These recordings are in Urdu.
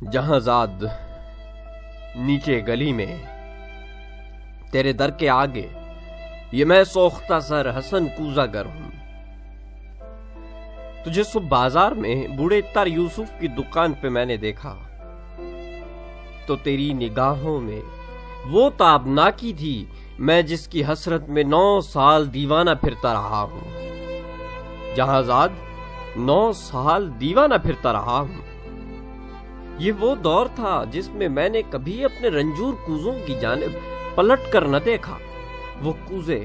جہاں زاد نیچے گلی میں تیرے در کے آگے، یہ میں سوختہ سر حسن کوزہ گر ہوں۔ تجھے صبح بازار میں بوڑھے اتار یوسف کی دکان پہ میں نے دیکھا تو تیری نگاہوں میں وہ تابناکی تھی میں جس کی حسرت میں 9 سال دیوانہ پھرتا رہا ہوں۔ جہاں زاد 9 سال دیوانہ پھرتا رہا ہوں۔ یہ وہ دور تھا جس میں میں نے کبھی اپنے رنجور کوزوں کی جانب پلٹ کر نہ دیکھا۔ وہ کوزے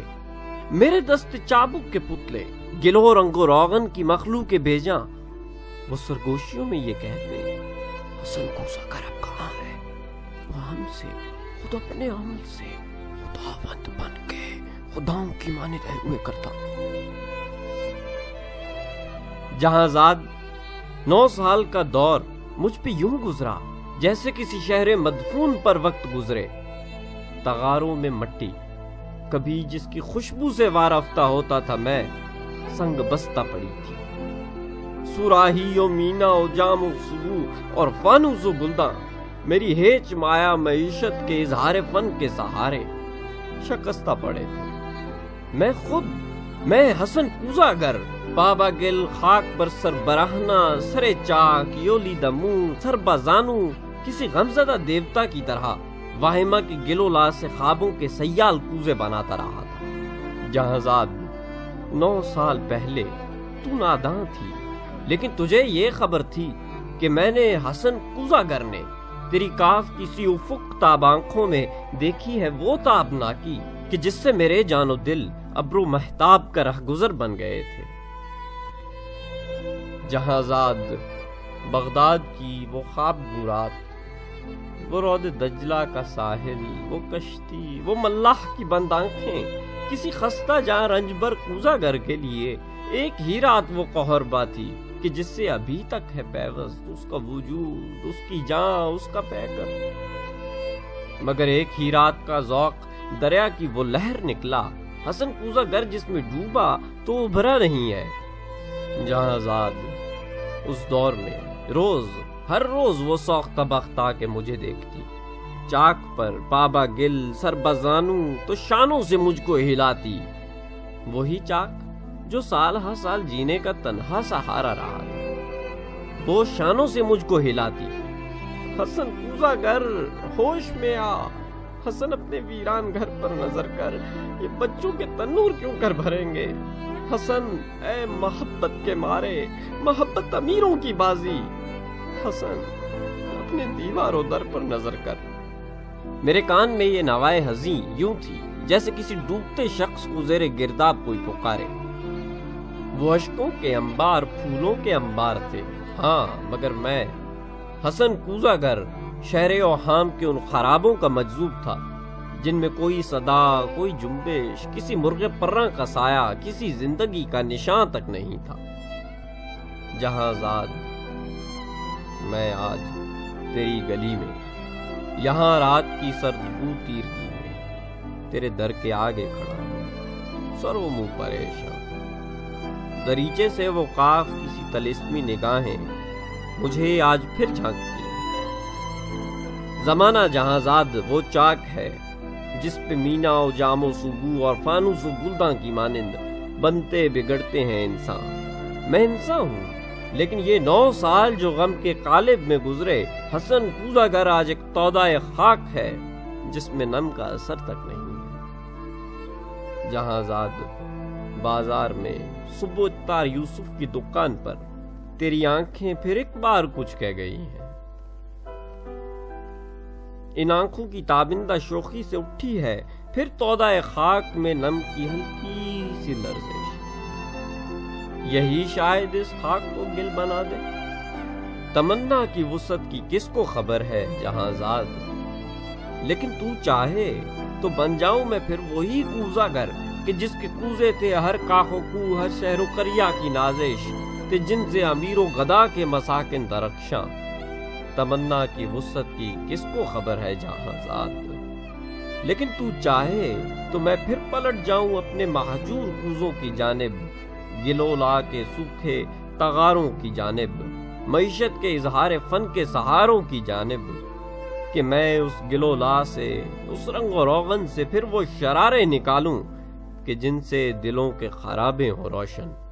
میرے دست چابک کے پتلے، گلو رنگ و روغن کی مخلوق بھیجاں، وہ سرگوشیوں میں یہ کہتے حسن کوزہ گر اب کہاں ہے؟ وہ ہم سے خود اپنے عمل سے خداوند بن کے خداؤں کی مانند ہوئے کرتا۔ جہاں زاد 9 سال کا دور مجھ پہ یوں گزرا جیسے کسی شہر مدفون پر وقت گزرے۔ تغاروں میں مٹی کبھی جس کی خوشبو سے وارفتہ ہوتا تھا، میں سنگ بستہ پڑی تھی۔ سراہی و مینا و جام و سبو اور فانوس و گلداں میری ہیچ مایا معیشت کے اظہار فن کے سہارے شکستہ پڑے تھے۔ میں حسن کوزہ گر، بابا گل خاک بر سر براہنا، سرے چاک یولی دمو سر بازانو، کسی غمزدہ دیوتا کی طرح واہمہ کی گلو لا سے خوابوں کے سیال کوزے بناتا رہا تھا۔ جہاں زاد 9 سال پہلے تو ناداں تھی، لیکن تجھے یہ خبر تھی کہ میں نے حسن کوزہ گر نے تیری کاف کسی افق تاب آنکھوں میں دیکھی ہے وہ تابناکی کہ جس سے میرے جان و دل ابرو مہتاب کا رہ گزر بن گئے تھے۔ جہاں زاد بغداد کی وہ خواب رات، وہ رود دجلہ کا ساحل، وہ کشتی، وہ ملاح کی بند آنکھیں، کسی خستہ جاں رنجبر کوزہ گر کے لیے ایک ہی رات وہ قہربا تھی کہ جس سے ابھی تک ہے پیوست اس کا وجود، اس کی جان، اس کا پیکر۔ مگر ایک ہی رات کا ذوق دریا کی وہ لہر نکلا، حسن کوزہ گر جس میں ڈوبا تو ابھرا نہیں ہے۔ جہاں زاد اس دور میں ہر روز وہ سوختہ بخت آ کے مجھے دیکھتی، چاک پر بابا گل سر بزانو تو شانوں سے مجھ کو ہلاتی، وہی چاک جو سال ہر سال جینے کا تنہا سہارا رہا تھا، وہ شانوں سے مجھ کو ہلاتی۔ حسن کوزہ گر ہوش میں آ، حسن اپنے ویران گھر پر نظر کر، یہ بچوں کے تنور کیوں کر بھریں گے؟ حسن اے محبت کے مارے، محبت امیروں کی بازی، حسن اپنے دیوار و در پر نظر کر۔ میرے کان میں یہ نوائے حزیں یوں تھی جیسے کسی ڈوبتے شخص کو زیر گرداب کوئی پکارے۔ وہ اشکوں کے انبار پھولوں کے انبار تھے، ہاں، مگر میں حسن کوزہ گر شہر اوہام کے ان خرابوں کا مجذوب تھا جن میں کوئی صدا، کوئی جنبش، کسی مرغ پراں کا سایہ، کسی زندگی کا نشان تک نہیں تھا۔ جہاں زاد میں آج تیری گلی میں، یہاں رات کی سرد بو تیرگی میں تیرے در کے آگے کھڑا ہوں، سر و منہ پریشان۔ دریچے سے وہ قاف کسی طلسمی نگاہیں مجھے آج پھر جھانکتی ہیں۔ زمانہ جہاں زاد وہ چاک ہے جس پہ مینا و جام و سبو اور فانوس و گلداں کی مانند بنتے بگڑتے ہیں انسان۔ میں انسان ہوں، لیکن یہ 9 سال جو غم کے قالب میں گزرے، حسن کوزہ گر آج ایک تودہ خاک ہے جس میں نم کا اثر تک نہیں ہے۔ جہاں زاد بازار میں صبح اتار یوسف کی دکان پر تیری آنکھیں پھر ایک بار کچھ کہہ گئی ہیں۔ ان آنکھوں کی تابندہ شوخی سے اٹھی ہے پھر تودہ خاک میں نم کی ہلکی سی لرزش۔ یہی شاید اس خاک کو گل بنا دے۔ تمنا کی وسعت کی کس کو خبر ہے جہاں زاد، لیکن تو چاہے تو بن جاؤں میں پھر وہی کوزہ گر کہ جس کے کوزے تھے ہر کاخ و کو، ہر شہر و قریہ کی نازش، تے جن سے امیر و غدا کے مساکن درخشاں۔ تمنا کی وسعت کی کس کو خبر ہے جہاں زاد، لیکن تو چاہے تو میں پھر پلٹ جاؤں اپنے مہجور کوزوں کی جانب، گلو لا کے سوکھے تغاروں کی جانب، معیشت کے اظہار فن کے سہاروں کی جانب، کہ میں اس گلولا سے، اس رنگ و روغن سے پھر وہ شرارے نکالوں کہ جن سے دلوں کے خرابے ہوں روشن۔